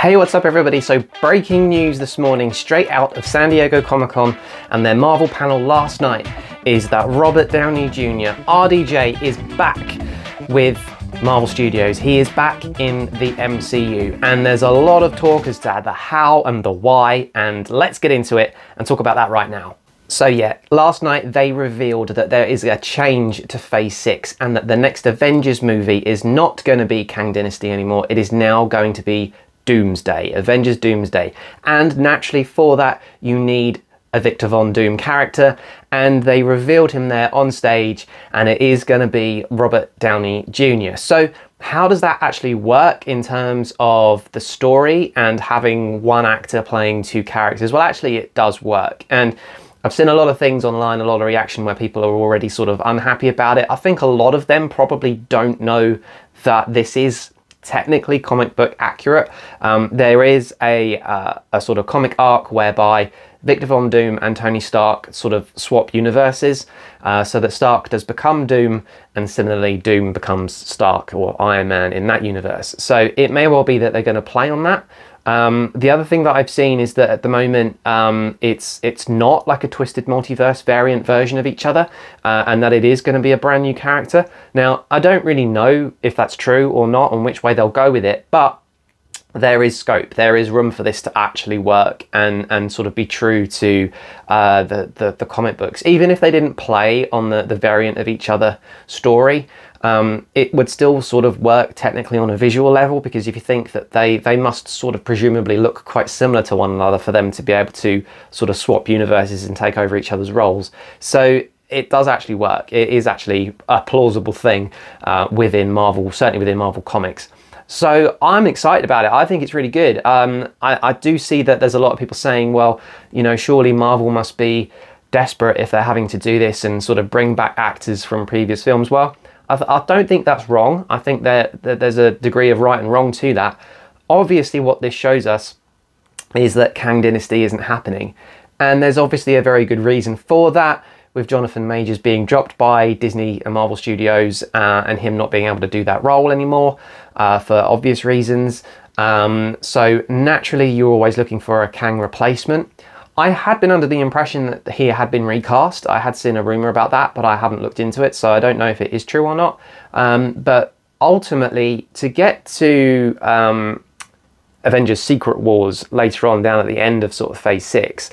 Hey, what's up everybody? So breaking news this morning straight out of San Diego Comic-Con and their Marvel panel last night is that Robert Downey Jr, RDJ, is back with Marvel Studios. He is back in the MCU and there's a lot of talk as to the how and the why, and let's get into it and talk about that right now. So yeah, last night they revealed that there is a change to Phase 6 and that the next Avengers movie is not going to be Kang Dynasty anymore. It is now going to be Doomsday, Avengers Doomsday. And naturally for that you need a Victor Von Doom character, and they revealed him there on stage, and it is going to be Robert Downey Jr. So how does that actually work in terms of the story and having one actor playing two characters? Well, actually it does work, and I've seen a lot of things online, a lot of reaction where people are already sort of unhappy about it. I think a lot of them probably don't know that this is technically comic book accurate. There is a sort of comic arc whereby Victor Von Doom and Tony Stark sort of swap universes, so that Stark does become Doom and similarly Doom becomes Stark or Iron Man in that universe. So it may well be that they're going to play on that. The other thing that I've seen is that at the moment it's not like a twisted multiverse variant version of each other, and that it is going to be a brand new character. Now I don't really know if that's true or not and which way they'll go with it, but there is scope, there is room for this to actually work and sort of be true to the comic books. Even if they didn't play on the variant of each other story, it would still sort of work technically on a visual level, because if you think that they must sort of presumably look quite similar to one another for them to be able to sort of swap universes and take over each other's roles. So it does actually work. It is actually a plausible thing within Marvel, certainly within Marvel Comics. So I'm excited about it. I think it's really good. I do see that there's a lot of people saying, well, you know, surely Marvel must be desperate if they're having to do this and sort of bring back actors from previous films. Well, I don't think that's wrong. I think that there's a degree of right and wrong to that. Obviously what this shows us is that Kang Dynasty isn't happening. And there's obviously a very good reason for that, with Jonathan Majors being dropped by Disney and Marvel Studios and him not being able to do that role anymore for obvious reasons. So naturally you're always looking for a Kang replacement. I had been under the impression that he had been recast. I had seen a rumour about that, but I haven't looked into it, so I don't know if it is true or not. But ultimately, to get to Avengers Secret Wars later on, down at the end of sort of Phase 6,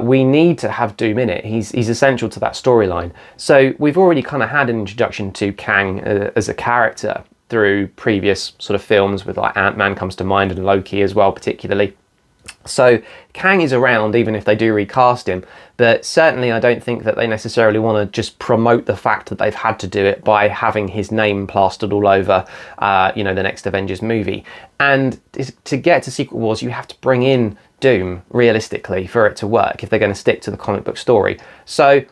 we need to have Doom in it. He's essential to that storyline. So we've already kind of had an introduction to Kang as a character through previous sort of films, with like Ant-Man comes to mind and Loki as well particularly. So Kang is around even if they do recast him, but certainly I don't think that they necessarily want to just promote the fact that they've had to do it by having his name plastered all over, you know, the next Avengers movie. And to get to Secret Wars, you have to bring in Doom realistically for it to work if they're going to stick to the comic book story. So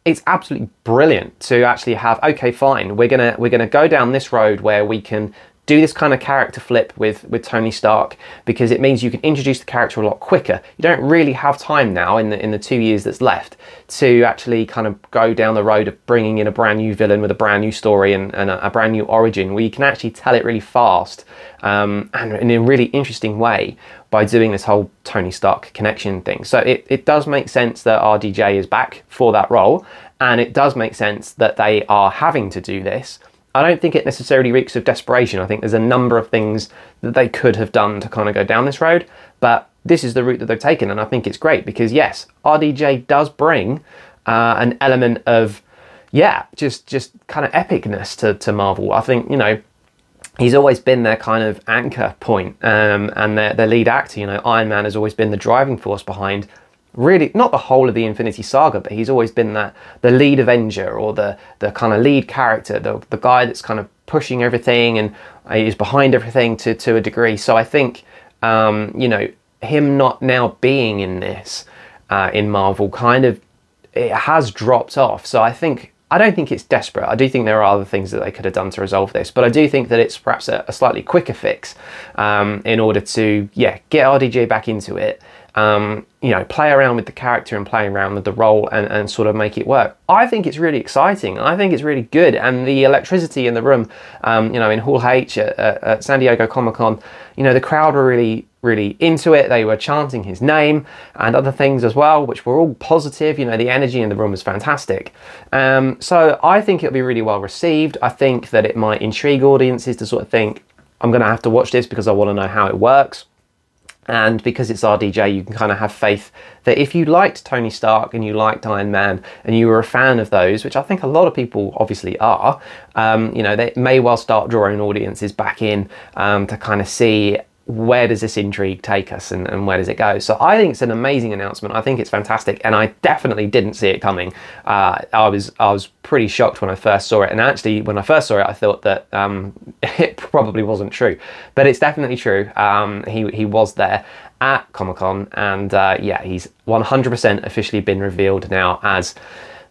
it's absolutely brilliant to actually have, okay, fine, we're gonna go down this road where we can do this kind of character flip with Tony Stark, because it means you can introduce the character a lot quicker. You don't really have time now in the 2 years that's left to actually kind of go down the road of bringing in a brand new villain with a brand new story and a brand new origin, where you can actually tell it really fast and in a really interesting way by doing this whole Tony Stark connection thing. So it does make sense that RDJ is back for that role, and it does make sense that they are having to do this. I don't think it necessarily reeks of desperation. I think there's a number of things that they could have done to kind of go down this road, but this is the route that they've taken, and I think it's great because yes, RDJ does bring an element of, yeah, just kind of epicness to Marvel. I think, you know, he's always been their kind of anchor point, and their lead actor. You know, Iron Man has always been the driving force behind really not the whole of the Infinity Saga, but he's always been the lead Avenger, or the kind of lead character, the guy that's kind of pushing everything and is behind everything to a degree. So I think, you know, him not now being in this in Marvel kind of, it has dropped off. So I don't think it's desperate. I do think there are other things that they could have done to resolve this, but I do think that it's perhaps a slightly quicker fix in order to, yeah, get RDJ back into it you know, play around with the character and play around with the role and sort of make it work. I think it's really exciting. I think it's really good. And the electricity in the room, you know, in Hall H at San Diego Comic-Con, you know, the crowd were really into it. They were chanting his name and other things as well, which were all positive. You know, the energy in the room was fantastic. So I think it'll be really well received. I think that it might intrigue audiences to sort of think, I'm going to have to watch this because I want to know how it works. And because it's RDJ, you can kind of have faith that if you liked Tony Stark and you liked Iron Man and you were a fan of those, which I think a lot of people obviously are, you know, they may well start drawing audiences back in to kind of see where does this intrigue take us and where does it go. So I think it's an amazing announcement. I think it's fantastic, and I definitely didn't see it coming. I was pretty shocked when I first saw it, and actually when I first saw it I thought that it probably wasn't true, but it's definitely true. He was there at Comic-Con, and yeah, he's 100% officially been revealed now as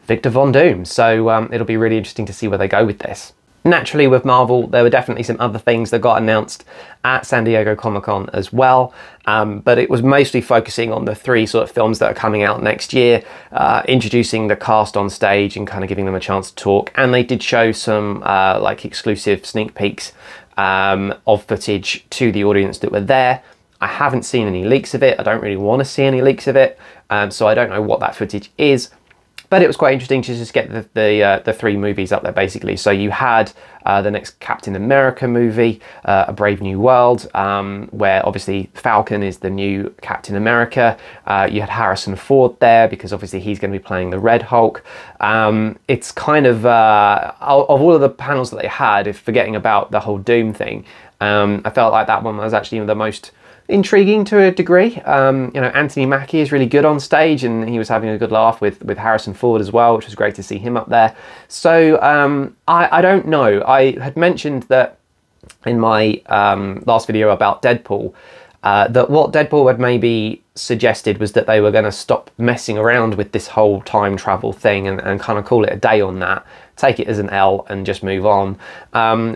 Victor Von Doom. So it'll be really interesting to see where they go with this. Naturally, with Marvel, there were definitely some other things that got announced at San Diego Comic-Con as well, but it was mostly focusing on the 3 sort of films that are coming out next year, introducing the cast on stage and kind of giving them a chance to talk. And they did show some like exclusive sneak peeks of footage to the audience that were there. I haven't seen any leaks of it. I don't really want to see any leaks of it, so I don't know what that footage is. But it was quite interesting to just get the 3 movies up there, basically. So you had the next Captain America movie, A Brave New World, where obviously Falcon is the new Captain America. You had Harrison Ford there because obviously he's going to be playing the Red Hulk. It's kind of all of the panels that they had, if forgetting about the whole Doom thing, I felt like that one was actually the most intriguing to a degree. You know, Anthony Mackie is really good on stage, and he was having a good laugh with Harrison Ford as well, which was great to see him up there. So I don't know. I had mentioned that in my last video about Deadpool, that what Deadpool had maybe suggested was that they were going to stop messing around with this whole time travel thing and kind of call it a day on that, take it as an L and just move on.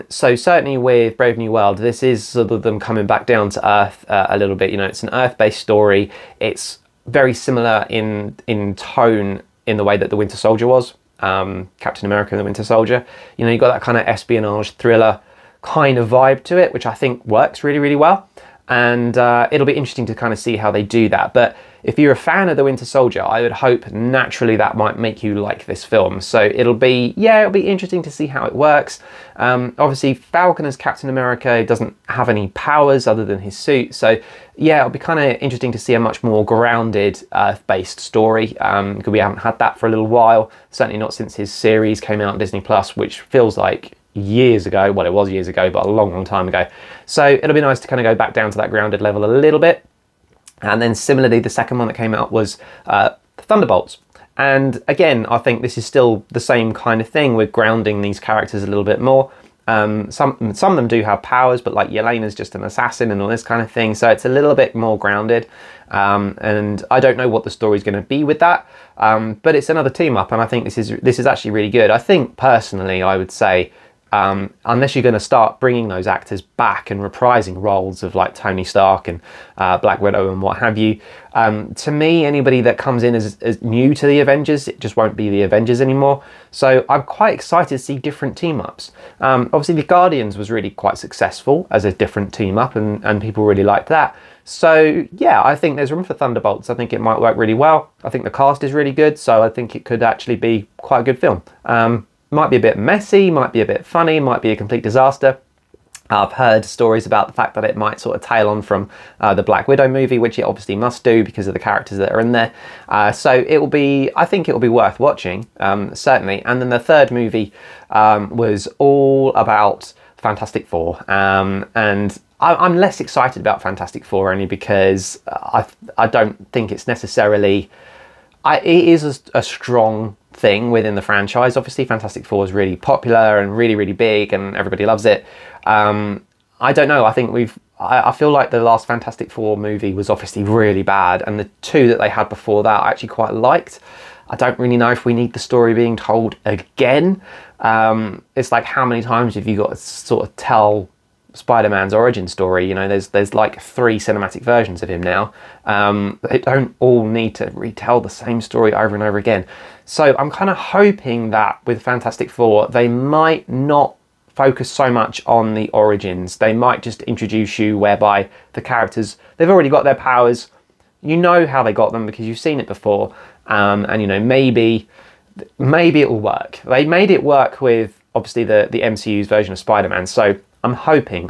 So certainly with Brave New World, this is sort of them coming back down to Earth a little bit. You know, it's an Earth-based story. It's very similar in tone in the way that The Winter Soldier was, Captain America and the Winter Soldier. You know, you've got that kind of espionage thriller kind of vibe to it, which I think works really, really well. And it'll be interesting to kind of see how they do that. But if you're a fan of The Winter Soldier, I would hope naturally that might make you like this film. So it'll be interesting to see how it works. Obviously, Falcon as Captain America doesn't have any powers other than his suit. So yeah, it'll be kind of interesting to see a much more grounded Earth-based story, because we haven't had that for a little while. Certainly not since his series came out on Disney+, which feels like years ago. Well, it was years ago, but a long time ago. So it'll be nice to kind of go back down to that grounded level a little bit. And then similarly, the second one that came out was Thunderbolts. And again, I think this is still the same kind of thing. We're grounding these characters a little bit more. Some of them do have powers, but like Yelena's just an assassin and all this kind of thing. So it's a little bit more grounded. And I don't know what the story's going to be with that. But it's another team up, and I think this is actually really good. I think personally, I would say, unless you're going to start bringing those actors back and reprising roles of like Tony Stark and Black Widow and what have you, to me, anybody that comes in as new to the Avengers, it just won't be the Avengers anymore. So I'm quite excited to see different team ups. Obviously the Guardians was really quite successful as a different team up, and people really liked that. So yeah, I think there's room for Thunderbolts. I think it might work really well. I think the cast is really good, so I think it could actually be quite a good film. Might be a bit messy, might be a bit funny, might be a complete disaster. I've heard stories about the fact that it might sort of tail on from the Black Widow movie, which it obviously must do because of the characters that are in there. So I think it will be worth watching, certainly. And then the third movie was all about Fantastic Four. And I'm less excited about Fantastic Four only because I don't think it's necessarily... it is a strong thing within the franchise. Obviously Fantastic Four is really popular and really, really big and everybody loves it. I don't know, I think I feel like the last Fantastic Four movie was obviously really bad, and the 2 that they had before that I actually quite liked. I don't really know if we need the story being told again. It's like, how many times have you got to sort of tell Spider-Man's origin story. You know, there's like 3 cinematic versions of him now. They don't all need to retell the same story over and over again. So I'm kind of hoping that with Fantastic Four, they might not focus so much on the origins. They might just introduce you whereby the characters, they've already got their powers. You know how they got them because you've seen it before. And you know, maybe it will work. They made it work with obviously the MCU's version of Spider-Man. So I'm hoping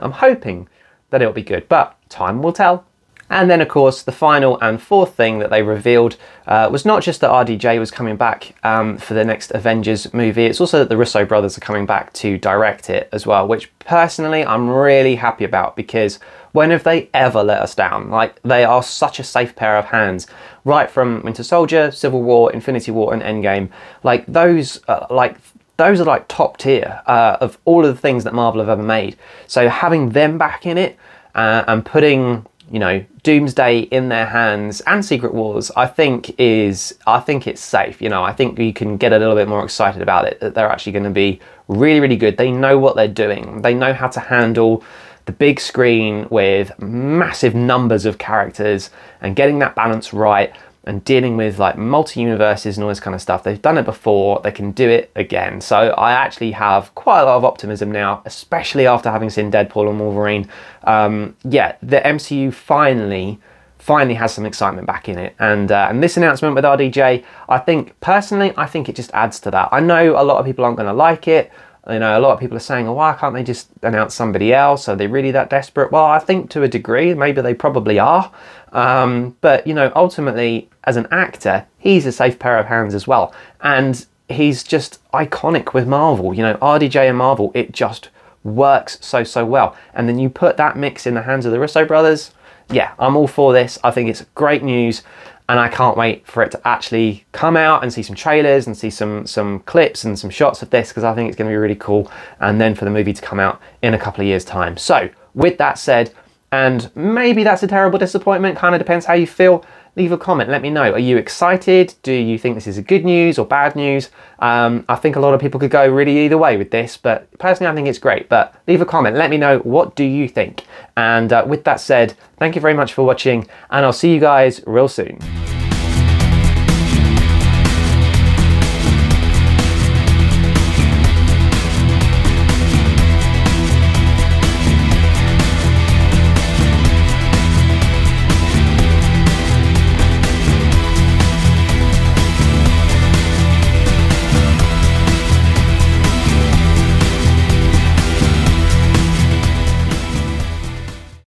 that it'll be good, but time will tell. And then of course, the final and 4th thing that they revealed was not just that RDJ was coming back for the next Avengers movie, it's also that the Russo Brothers are coming back to direct it as well, which personally I'm really happy about, because when have they ever let us down? Like, they are such a safe pair of hands, right from Winter Soldier, Civil War, Infinity War and Endgame. Like, those are like top tier of all of the things that Marvel have ever made. So having them back in it and putting, you know, Doomsday in their hands and Secret Wars, I think it's safe. You know, I think you can get a little bit more excited about it, that they're actually going to be really, really good. They know what they're doing. They know how to handle the big screen with massive numbers of characters and getting that balance right and dealing with like multi-universes and all this kind of stuff. They've done it before, they can do it again. So I actually have quite a lot of optimism now, especially after having seen Deadpool and Wolverine. Yeah, the MCU finally has some excitement back in it. And this announcement with RDJ, personally, I think it just adds to that. I know a lot of people aren't going to like it. You know, a lot of people are saying, oh, why can't they just announce somebody else? Are they really that desperate? Well, I think to a degree, maybe they probably are. But, you know, ultimately, as an actor, he's a safe pair of hands as well. And he's just iconic with Marvel. You know, RDJ and Marvel, it just works so well. And then you put that mix in the hands of the Russo brothers. Yeah, I'm all for this. I think it's great news. And I can't wait for it to actually come out and see some trailers and see some clips and some shots of this, because I think it's going to be really cool. And then for the movie to come out in a couple of years' time. So with that said, and maybe that's a terrible disappointment, kind of depends how you feel, leave a comment, let me know. Are you excited? Do you think this is a good news or bad news? I think a lot of people could go really either way with this, but personally I think it's great. But leave a comment, let me know, what do you think? And with that said, thank you very much for watching, and I'll see you guys real soon.